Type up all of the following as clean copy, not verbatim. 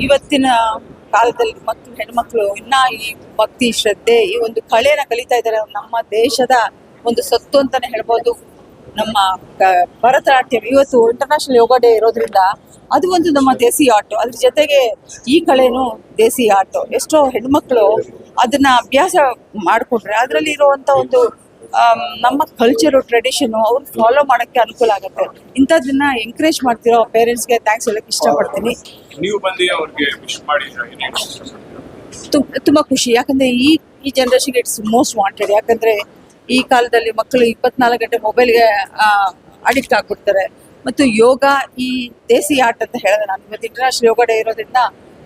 ಇವತ್ತಿನ ಕಾಲದಲ್ಲಿ ಹೆಣ್ಮಕ್ಳು ಇನ್ನ ಈ ಭಕ್ತಿ ಶ್ರದ್ಧೆ ಈ ಒಂದು ಕಲೆನ ಕಲಿತಾ ಇದ್ದಾರೆ. ನಮ್ಮ ದೇಶದ ಒಂದು ಸತ್ತು ಅಂತಾನೆ ಹೇಳ್ಬೋದು. ನಮ್ಮ ಭರತನಾಟ್ಯಂ ಇವತ್ತು ಇಂಟರ್ನ್ಯಾಷನಲ್ ಯೋಗ ಡೇ ಇರೋದ್ರಿಂದ ಅದು ಒಂದು ನಮ್ಮ ದೇಸಿ ಆರ್ಟ್. ಅದ್ರ ಜೊತೆಗೆ ಈ ಕಲೆನು ದೇಸಿ ಆರ್ಟ್. ಎಷ್ಟೋ ಹೆಣ್ಮಕ್ಳು ಅದನ್ನ ಅಭ್ಯಾಸ ಮಾಡ್ಕೊಂಡ್ರೆ ಅದರಲ್ಲಿ ಇರುವಂತ ಒಂದು ನಮ್ಮ ಕಲ್ಚರು ಟ್ರೆಡಿಷನ್ ಅವ್ರು ಫಾಲೋ ಮಾಡೋಕ್ಕೆ ಅನುಕೂಲ ಆಗುತ್ತೆ. ಇಂಥದ್ದನ್ನ ಎಂಕರೇಜ್ ಮಾಡ್ತಿರೋ ಪೇರೆಂಟ್ಸ್ಗೆ ಥ್ಯಾಂಕ್ಸ್ ಹೇಳಕ್ಕೆ ಇಷ್ಟಪಡ್ತೀನಿ. ನೀವು ಬಂದು ಅವ್ರಿಗೆ ವಿಶ್ ಮಾಡಿದ್ರೆ ತುಂಬ ಖುಷಿ. ಯಾಕಂದ್ರೆ ಈ ಜನರೇಷನ್ಗೆ ಇಟ್ಸ್ ಮೋಸ್ಟ್ ವಾಂಟೆಡ್. ಯಾಕಂದ್ರೆ ಈ ಕಾಲದಲ್ಲಿ ಮಕ್ಕಳು 24 ಗಂಟೆ ಮೊಬೈಲ್ಗೆ ಅಡಿಕ್ಟ್ ಆಗ್ಬಿಡ್ತಾರೆ. ಮತ್ತು ಯೋಗ ಈ ದೇಸಿ ಆರ್ಟ್ ಅಂತ ಹೇಳಿದೆ ನಾನು. ಇವತ್ತು ಇಂಟರ್ನ್ಯಾಷನಲ್ ಯೋಗ ಡೇ ಇರೋದ್ರಿಂದ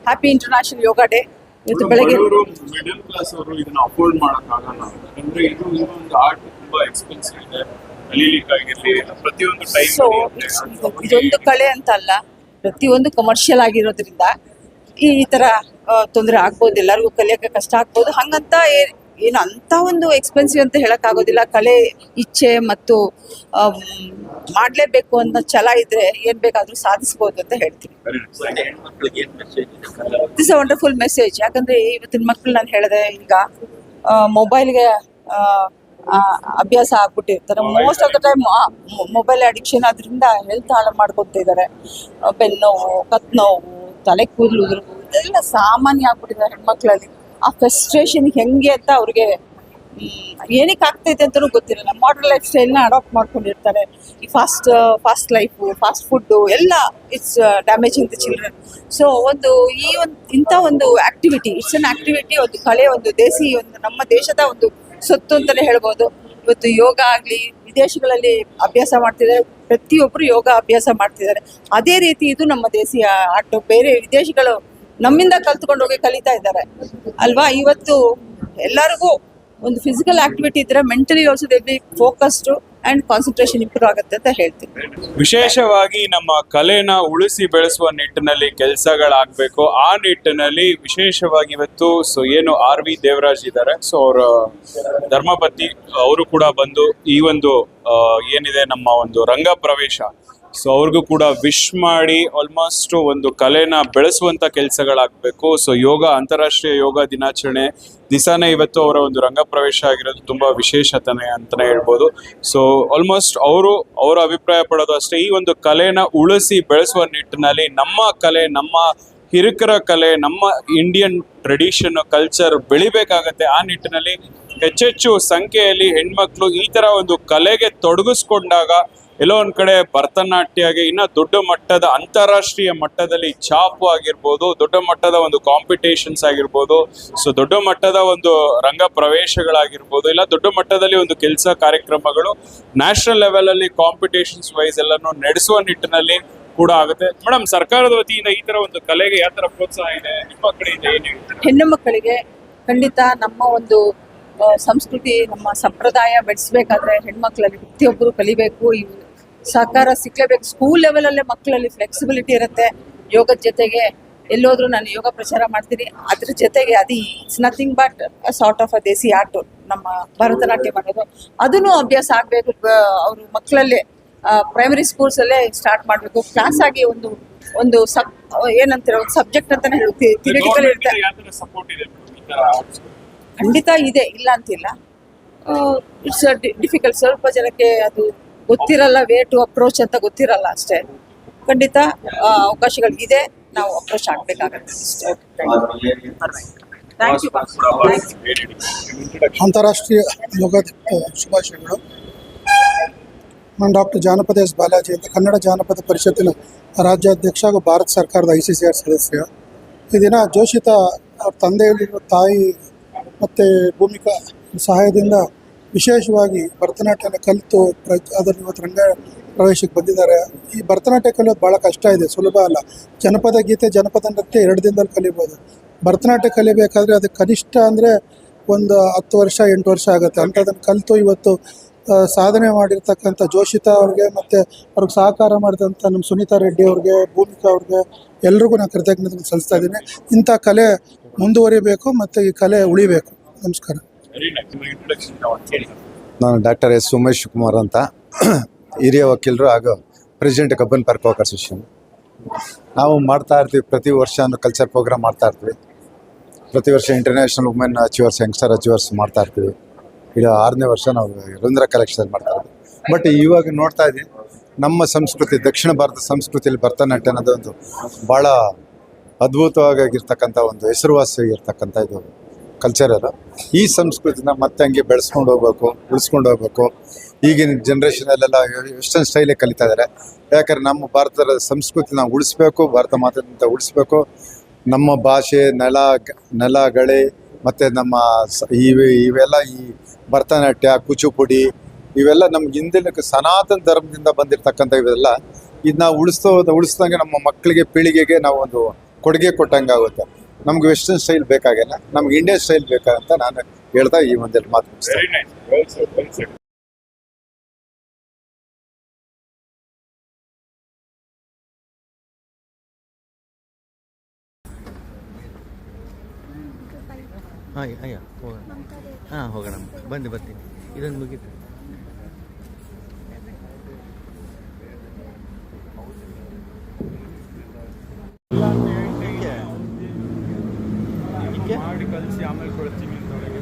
ಹ್ಯಾಪಿ ಇಂಟರ್ನ್ಯಾಷನಲ್ ಯೋಗ ಡೇ. ಇವತ್ತು ಬೆಳಗ್ಗೆ ಮಿಡಲ್ ಕ್ಲಾಸ್ ಅವರು ಇದನ್ನ ಅಫೋರ್ಡ್ ಮಾಡೋಕ್ಕಾಗಲ್ಲ. ಯಾಕಂದ್ರೆ ಇದೊಂದು ಆರ್ಟ್ ತುಂಬಾ ಎಕ್ಸ್ಪೆನ್ಸಿವ್ ಇದೆ. ಕಲೀಲಿಕ್ಕಾಗಿರ್ಲಿ ಪ್ರತಿಯೊಂದು ಟೈಮ್. ಸೊ ಇದೊಂದು ಕಲೆ ಅಂತ ಅಲ್ಲ, ಪ್ರತಿಯೊಂದು ಕಮರ್ಷಿಯಲ್ ಆಗಿರೋದ್ರಿಂದ ಈ ತರ ತೊಂದರೆ ಆಗ್ಬೋದು. ಎಲ್ಲರಿಗೂ ಕಲಿಯೋಕ್ಕೆ ಕಷ್ಟ ಆಗ್ಬೋದು. ಹಂಗಂತ ಏನು ಅಂತ ಒಂದು ಎಕ್ಸ್ಪೆನ್ಸಿವ್ ಅಂತ ಹೇಳಕ್ಕಾಗೋದಿಲ್ಲ. ಕಲೆ ಇಚ್ಛೆ ಮತ್ತು ಮಾಡಲೇಬೇಕು ಅನ್ನೋ ಛಲ ಇದ್ರೆ ಏನ್ ಬೇಕಾದ್ರೂ ಸಾಧಿಸ್ಬೋದು ಅಂತ ಹೇಳ್ತೀನಿ. This a wonderful message. ಯಾಕಂದ್ರೆ ಇವತ್ತಿನ ಮಕ್ಕಳು ನಾನು ಹೇಳಿದೆ ಈಗ ಮೊಬೈಲ್ಗೆ ಅಭ್ಯಾಸ ಆಗ್ಬಿಟ್ಟಿರ್ತಾರೆ. Most of the time mobile addiction. ಅದರಿಂದ ಹೆಲ್ತ್ ಹಾಳು ಮಾಡ್ಕೊತಿದ್ದಾರೆ. ಬೆನ್ನೋವು, ಕತ್ ನೋವು, ತಲೆ ಕೂದಲು ಉದುರು ಇದೆಲ್ಲ ಸಾಮಾನ್ಯ ಆಗ್ಬಿಟ್ಟಿದ್ದಾರೆ ಹೆಣ್ಮಕ್ಳಲ್ಲಿ. ಆ ಫ್ರಸ್ಟ್ರೇಷನ್ ಹೆಂಗೆ ಅಂತ ಅವ್ರಿಗೆ ಏನಕ್ಕೆ ಆಗ್ತೈತೆ ಅಂತಲೂ ಗೊತ್ತಿರಲ್ಲ. ಮಾಡರ್ನ್ ಲೈಫ್ ಸ್ಟೈಲ್ನ ಅಡಾಪ್ಟ್ ಮಾಡ್ಕೊಂಡಿರ್ತಾರೆ. ಈ ಫಾಸ್ಟ್ ಲೈಫು, ಫಾಸ್ಟ್ ಫುಡ್ಡು ಎಲ್ಲ it's damaging the children. So ಇಂಥ ಒಂದು ಆಕ್ಟಿವಿಟಿ, ಇಟ್ಸ್ ಅನ್ ಆಕ್ಟಿವಿಟಿ, ಒಂದು ಕಲೆ, ಒಂದು ದೇಸಿ, ಒಂದು ನಮ್ಮ ದೇಶದ ಒಂದು ಸೊತ್ತು ಅಂತಲೇ ಹೇಳ್ಬೋದು. ಇವತ್ತು ಯೋಗ ಆಗಲಿ ವಿದೇಶಗಳಲ್ಲಿ ಅಭ್ಯಾಸ ಮಾಡ್ತಿದ್ದಾರೆ. ಪ್ರತಿಯೊಬ್ಬರು ಯೋಗ ಅಭ್ಯಾಸ ಮಾಡ್ತಿದ್ದಾರೆ. ಅದೇ ರೀತಿ ಇದು ನಮ್ಮ ದೇಸಿ ಆರ್ಟ್. ಬೇರೆ ವಿದೇಶಿಗಳು ನಮ್ಮಿಂದ ಕಲ್ತ್ಕೊಂಡು ಹೋಗಿ ಕಲಿತಾ ಇದ್ದಾರೆ ಅಲ್ವಾ. ಇವತ್ತು ಎಲ್ಲರಿಗೂ ಒಂದು ಫಿಸಿಕಲ್ ಆಕ್ಟಿವಿಟಿ ಇದ್ರೆ mentally also they B focused and concentration improve ಆಗುತ್ತೆ ಅಂತ ಹೇಳ್ತೀನಿ. ವಿಶೇಷವಾಗಿ ನಮ್ಮ ಕಲೆನ ಉಳಿಸಿ ಬೆಳೆಸುವ ನಿಟ್ಟಿನಲ್ಲಿ ಕೆಲಸಗಳಾಗಬೇಕು. ಆ ನಿಟ್ಟಿನಲ್ಲಿ ವಿಶೇಷವಾಗಿ ಇವತ್ತು ಏನು RV ದೇವರಾಜ್ ಇದ್ದಾರೆ, ಸೊ ಅವರ ಧರ್ಮಪತ್ನಿ ಅವರು ಕೂಡ ಬಂದು ಈ ಒಂದು ಏನಿದೆ ನಮ್ಮ ಒಂದು ರಂಗ ಪ್ರವೇಶ, ಸೊ ಅವ್ರಿಗೂ ಕೂಡ ವಿಶ್ ಮಾಡಿ ಆಲ್ಮೋಸ್ಟ್ ಒಂದು ಕಲೆನ ಬೆಳೆಸುವಂತ ಕೆಲಸಗಳಾಗಬೇಕು. ಸೊ ಅಂತಾರಾಷ್ಟ್ರೀಯ ಯೋಗ ದಿನಾಚರಣೆ ದಿವಸನೇ ಇವತ್ತು ಅವರ ಒಂದು ರಂಗ ಪ್ರವೇಶ ಆಗಿರೋದು ತುಂಬಾ ವಿಶೇಷತೆ ಅಂತಾನೆ ಹೇಳ್ಬೋದು. ಸೊ ಆಲ್ಮೋಸ್ಟ್ ಅವರ ಅಭಿಪ್ರಾಯ ಪಡೋದು ಅಷ್ಟೇ, ಈ ಒಂದು ಕಲೆನ ಉಳಿಸಿ ಬೆಳೆಸುವ ನಿಟ್ಟಿನಲ್ಲಿ ನಮ್ಮ ಕಲೆ, ನಮ್ಮ ಹಿರಿಕರ ಕಲೆ, ನಮ್ಮ ಇಂಡಿಯನ್ ಟ್ರೆಡಿಷನ್ ಕಲ್ಚರ್ ಬೆಳಿಬೇಕಾಗತ್ತೆ. ಆ ನಿಟ್ಟಿನಲ್ಲಿ ಹೆಚ್ಚೆಚ್ಚು ಸಂಖ್ಯೆಯಲ್ಲಿ ಹೆಣ್ಮಕ್ಳು ಈ ತರ ಒಂದು ಕಲೆಗೆ ತೊಡಗಿಸ್ಕೊಂಡಾಗ ಎಲ್ಲೋ ಒಂದ್ ಕಡೆ ಭರತನಾಟ್ಯಗೆ ಇನ್ನ ದೊಡ್ಡ ಮಟ್ಟದ ಅಂತಾರಾಷ್ಟ್ರೀಯ ಮಟ್ಟದಲ್ಲಿ ಛಾಪು ಆಗಿರ್ಬೋದು, ದೊಡ್ಡ ಮಟ್ಟದ ಒಂದು ಕಾಂಪಿಟೇಷನ್ಸ್ ಆಗಿರ್ಬೋದು, ಸೊ ದೊಡ್ಡ ಮಟ್ಟದ ಒಂದು ರಂಗ ಪ್ರವೇಶಗಳಾಗಿರ್ಬೋದು, ಇಲ್ಲ ದೊಡ್ಡ ಮಟ್ಟದಲ್ಲಿ ಒಂದು ಕೆಲಸ ಕಾರ್ಯಕ್ರಮಗಳು ನ್ಯಾಷನಲ್ ಲೆವೆಲ್ ಅಲ್ಲಿ ಕಾಂಪಿಟೇಷನ್ಸ್ ವೈಸ್ ಎಲ್ಲಾನು ನಡೆಸುವ ನಿಟ್ಟಿನಲ್ಲಿ ಕೂಡ ಆಗುತ್ತೆ. ಮೇಡಮ್, ಸರ್ಕಾರದ ವತಿಯಿಂದ ಈ ತರ ಒಂದು ಕಲೆಗೆ ಯಾವ ತರ ಪ್ರೋತ್ಸಾಹ ಇದೆ ನಿಮ್ಮ ಕಡೆಯಿಂದ? ಏನು ಹೆಣ್ಣು ಮಕ್ಕಳಿಗೆ ಖಂಡಿತ ನಮ್ಮ ಒಂದು ಸಂಸ್ಕೃತಿ, ನಮ್ಮ ಸಂಪ್ರದಾಯ ಬೆಳೆಸಬೇಕಾದ್ರೆ ಹೆಣ್ಮಕ್ಳಲ್ಲಿ ಪ್ರತಿಯೊಬ್ಬರು ಕಲಿಬೇಕು. ಸಹಕಾರ ಸಿಕ್ಲೇಬೇಕು. ಸ್ಕೂಲ್ ಲೆವೆಲಲ್ಲೇ ಮಕ್ಕಳಲ್ಲಿ ಫ್ಲೆಕ್ಸಿಬಿಲಿಟಿ ಇರುತ್ತೆ. ಯೋಗದ ಜೊತೆಗೆ ಎಲ್ಲೋದ್ರೂ ನಾನು ಯೋಗ ಪ್ರಚಾರ ಮಾಡ್ತೀನಿ. ಅದ್ರ ಜೊತೆಗೆ it's nothing but sort of a Desi art. ನಮ್ಮ ಭರತನಾಟ್ಯ ಮಾಡೋದು ಅದನ್ನು ಅಭ್ಯಾಸ ಆಗಬೇಕು. ಅವರು ಮಕ್ಕಳಲ್ಲೇ ಪ್ರೈಮರಿ ಸ್ಕೂಲ್ಸ್ ಅಲ್ಲೇ ಸ್ಟಾರ್ಟ್ ಮಾಡಬೇಕು. ಕ್ಲಾಸ್ ಆಗಿ ಒಂದು ಏನಂತೀರ, ಒಂದು ಸಬ್ಜೆಕ್ಟ್ ಅಂತಾನೆ ಹೇಳುತ್ತೆ. ಥಿಯರಿಟಿಕಲ್ ಇರುತ್ತೆ. ಖಂಡಿತ ಇದೆ, ಇಲ್ಲ ಅಂತಿಲ್ಲ. It's difficult. ಸ್ವಲ್ಪ ಜನಕ್ಕೆ ಅದು ಗೊತ್ತಿರಲ್ಲ, ವೇ ಟು ಅಪ್ರೋಚ್ ಅಂತ ಗೊತ್ತಿರಲ್ಲ ಅಷ್ಟೇ. ಖಂಡಿತ ಅವಕಾಶಗಳಿದೆ, ನಾವು ಅಪ್ರೋಚ್ ಆಗಬೇಕಾಗತ್ತೆ. ಅಂತಾರಾಷ್ಟ್ರೀಯ ಯೋಗ ಶುಭಾಶಯಗಳು. ನಾನು ಡಾಕ್ಟರ್ ಜಾನಪದ ಎಸ್ ಬಾಲಾಜಿ ಅಂತ, ಕನ್ನಡ ಜಾನಪದ ಪರಿಷತ್ತಿನ ರಾಜ್ಯಾಧ್ಯಕ್ಷ ಹಾಗೂ ಭಾರತ ಸರ್ಕಾರದ ICCR ಸದಸ್ಯ. ಈ ದಿನ ಜೋಶಿತಾ ಅವ್ರ ತಂದೆಯಲ್ಲಿರುವ ತಾಯಿ ಮತ್ತು ಭೂಮಿಕಾ ಸಹಾಯದಿಂದ ವಿಶೇಷವಾಗಿ ಭರತನಾಟ್ಯನ ಕಲಿತು ಅದರಲ್ಲಿ ಇವತ್ತು ರಂಗ ಪ್ರವೇಶಕ್ಕೆ ಬಂದಿದ್ದಾರೆ. ಈ ಭರತನಾಟ್ಯ ಕಲಿಯೋದು ಭಾಳ ಕಷ್ಟ ಇದೆ, ಸುಲಭ ಅಲ್ಲ. ಜನಪದ ಗೀತೆ, ಜನಪದ ನೃತ್ಯ 2 ದಿನದಲ್ಲಿ ಕಲಿಬೋದು. ಭರತನಾಟ್ಯ ಕಲಿಬೇಕಾದ್ರೆ ಅದಕ್ಕೆ ಕನಿಷ್ಠ ಅಂದರೆ ಒಂದು 10 ವರ್ಷ 8 ವರ್ಷ ಆಗುತ್ತೆ. ಅಂಥದ್ದನ್ನು ಕಲಿತು ಇವತ್ತು ಸಾಧನೆ ಮಾಡಿರ್ತಕ್ಕಂಥ ಜೋಶಿತಾ ಅವ್ರಿಗೆ ಮತ್ತು ಅವ್ರಿಗೆ ಸಹಕಾರ ಮಾಡಿದಂಥ ನಮ್ಮ ಸುನೀತಾ ರೆಡ್ಡಿ ಅವ್ರಿಗೆ, ಭೂಮಿಕಾ ಅವ್ರಿಗೆ ಎಲ್ರಿಗೂ ನಾನು ಕೃತಜ್ಞತೆ ಸಲ್ಲಿಸ್ತಾ ಇದ್ದೀನಿ. ಇಂಥ ಕಲೆ ಮುಂದುವರಿಬೇಕು ಮತ್ತು ಈ ಕಲೆ ಉಳಿಬೇಕು. ನಮಸ್ಕಾರ. ನಾನು ಡಾಕ್ಟರ್ ಎಸ್ ಉಮೇಶ್ ಕುಮಾರ್ ಅಂತ, ಹಿರಿಯ ವಕೀಲರು ಹಾಗೂ president Cubbon park walkers association. ನಾವು ಮಾಡ್ತಾ ಇರ್ತೀವಿ. ಪ್ರತಿ ವರ್ಷ ಒಂದು ಕಲ್ಚರ್ ಪ್ರೋಗ್ರಾಮ್ ಮಾಡ್ತಾ ಇರ್ತೀವಿ. ಪ್ರತಿ ವರ್ಷ international women achievers, youngster achievers ಮಾಡ್ತಾ ಇರ್ತೀವಿ. ಇದು 6ನೇ ವರ್ಷ ನಾವು ರುಂದ್ರ ಕಲೆಕ್ಷನ್ ಮಾಡ್ತಾ ಇದ್ದೀವಿ. ಬಟ್ ಇವಾಗ ನೋಡ್ತಾ ಇದ್ದೀವಿ, ನಮ್ಮ ಸಂಸ್ಕೃತಿ, ದಕ್ಷಿಣ ಭಾರತ ಸಂಸ್ಕೃತಿಯಲ್ಲಿ ಭರತನಾಟ್ಯ ಅನ್ನೋದು ಒಂದು ಭಾಳ ಅದ್ಭುತವಾಗಿರ್ತಕ್ಕಂಥ ಒಂದು ಹೆಸರುವಾಸಿಯಾಗಿರ್ತಕ್ಕಂಥ ಇದು ಕಲ್ಚರ್ ಅದು. ಈ ಸಂಸ್ಕೃತಿನ ಮತ್ತೆ ಹಂಗೆ ಬೆಳೆಸ್ಕೊಂಡು ಹೋಗ್ಬೇಕು, ಉಳಿಸ್ಕೊಂಡು ಹೋಗ್ಬೇಕು. ಈಗಿನ ಜನ್ರೇಷನಲ್ಲೆಲ್ಲ ವೆಸ್ಟರ್ನ್ ಸ್ಟೈಲೇ ಕಲಿತಾ ಇದ್ದಾರೆ. ಯಾಕಂದರೆ ನಮ್ಮ ಭಾರತದ ಸಂಸ್ಕೃತಿನ ಉಳಿಸ್ಬೇಕು, ಭಾರತ ಮಾತೆಂತ ಉಳಿಸ್ಬೇಕು. ನಮ್ಮ ಭಾಷೆ, ನೆಲಗಳೆ ಮತ್ತು ನಮ್ಮ ಇವೆಲ್ಲ ಈ ಭರತನಾಟ್ಯ, ಕೂಚುಪುಡಿ ಇವೆಲ್ಲ ನಮ್ಗೆ ಹಿಂದಿನ ಸನಾತನ ಧರ್ಮದಿಂದ ಬಂದಿರತಕ್ಕಂಥ ಇವೆಲ್ಲ ಇದನ್ನ ಉಳಿಸ್ದಂಗೆ ನಮ್ಮ ಮಕ್ಕಳಿಗೆ, ಪೀಳಿಗೆಗೆ ನಾವು ಒಂದು ಕೊಡುಗೆ ಕೊಟ್ಟಂಗೆ ಆಗುತ್ತೆ. ನಮ್ಗೆ ವೆಸ್ಟರ್ನ್ ಸ್ಟೈಲ್ ಬೇಕಾಗಿಲ್ಲ, ನಮ್ಗೆ ಇಂಡಿಯನ್ ಸ್ಟೈಲ್ ಬೇಕಾಗಂತ ನಾನು ಹೇಳ್ತಾ ಈ ಒಂದೆರಡು ಮಾತು ಮುಗಿಸ್ತೇನೆ. Very nice, well shed, well shed. ಅಯ್ಯ ಹೋಗೋಣ. ಹಾಂ ಹೋಗೋಣ, ಬರ್ತೀನಿ. ಇದೊಂದು ಮುಗಿತು. ಮಾಡಿ ಕಲಿಸಿ ಆಮೇಲೆ ಕೊಡ್ತೀನಿ ಅಂತೊಳಗೆ.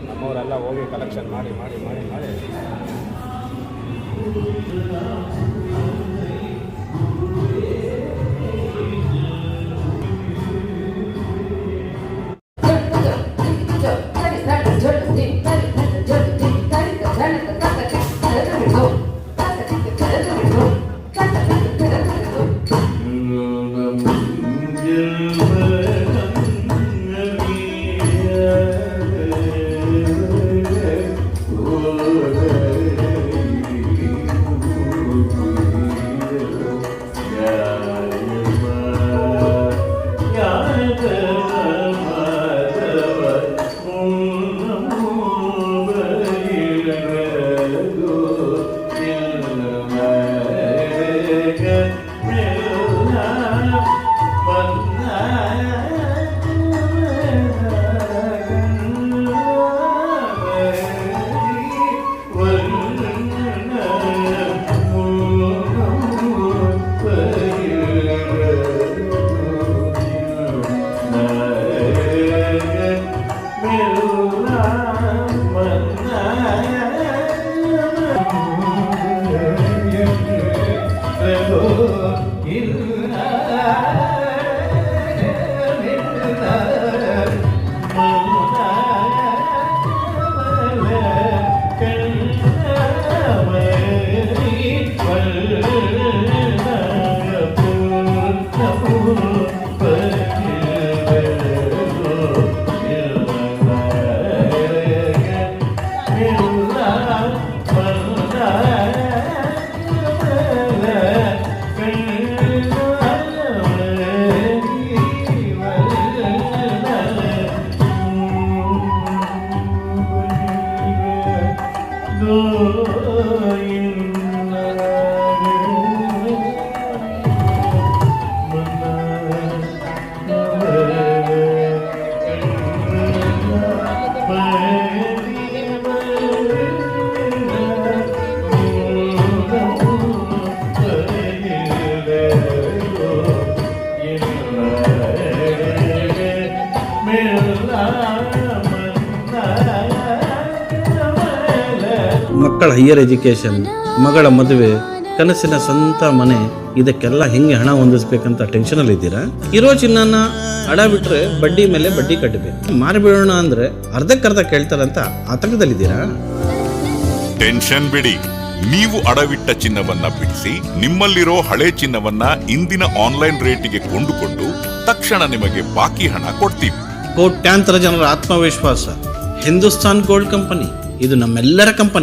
ನಮ್ಮವರೆಲ್ಲ ಹೋಗಿ ಕಲೆಕ್ಷನ್ ಮಾಡಿ ಮಾಡಿ ಮಾಡಿ ಮಾಡಿ मिलना मन्ना ಮಕ್ಕಳ ಹೈಯರ್ ಎಜುಕೇಷನ್, ಮಗಳ ಮದುವೆ, ಕನಸಿನ ಸ್ವಂತ ಮನೆ, ಇದಕ್ಕೆಲ್ಲ ಹೆಂಗೆ ಹಣ ಹೊಂದಿಸ್ಬೇಕಂತ ಟೆನ್ಷನಲ್ಲಿ ಇದ್ದೀರಾ? ಇರೋ ಚಿನ್ನನ ಅಡ ಬಿಟ್ರೆ ಬಡ್ಡಿ ಮೇಲೆ ಬಡ್ಡಿ ಕಟ್ಟಬೇಕು. ಮಾರಿಬಿಡೋಣ ಅಂದ್ರೆ ಅರ್ಧಕ್ಕರ್ಧ ಕೇಳ್ತಾರಂತ ಆತಂಕದಲ್ಲಿದ್ದೀರಾ? ಟೆನ್ಷನ್ ಬಿಡಿ, ನೀವು ಅಡವಿಟ್ಟ ಚಿನ್ನವನ್ನ ಬಿಡಿಸಿ ನಿಮ್ಮಲ್ಲಿರೋ ಹಳೆ ಚಿನ್ನವನ್ನ ಇಂದಿನ ಆನ್ಲೈನ್ ರೇಟಿಗೆ ಕೊಂಡುಕೊಂಡು ತಕ್ಷಣ ನಿಮಗೆ ಬಾಕಿ ಹಣ ಕೊಡ್ತೀವಿ. ಕೋಟ್ಯಾಂತರ ಜನರ ಆತ್ಮವಿಶ್ವಾಸ ಹಿಂದೂಸ್ತಾನ್ ಗೋಲ್ಡ್ ಕಂಪನಿ, ಇದು ನಮ್ಮೆಲ್ಲರ ಕಂಪನಿ.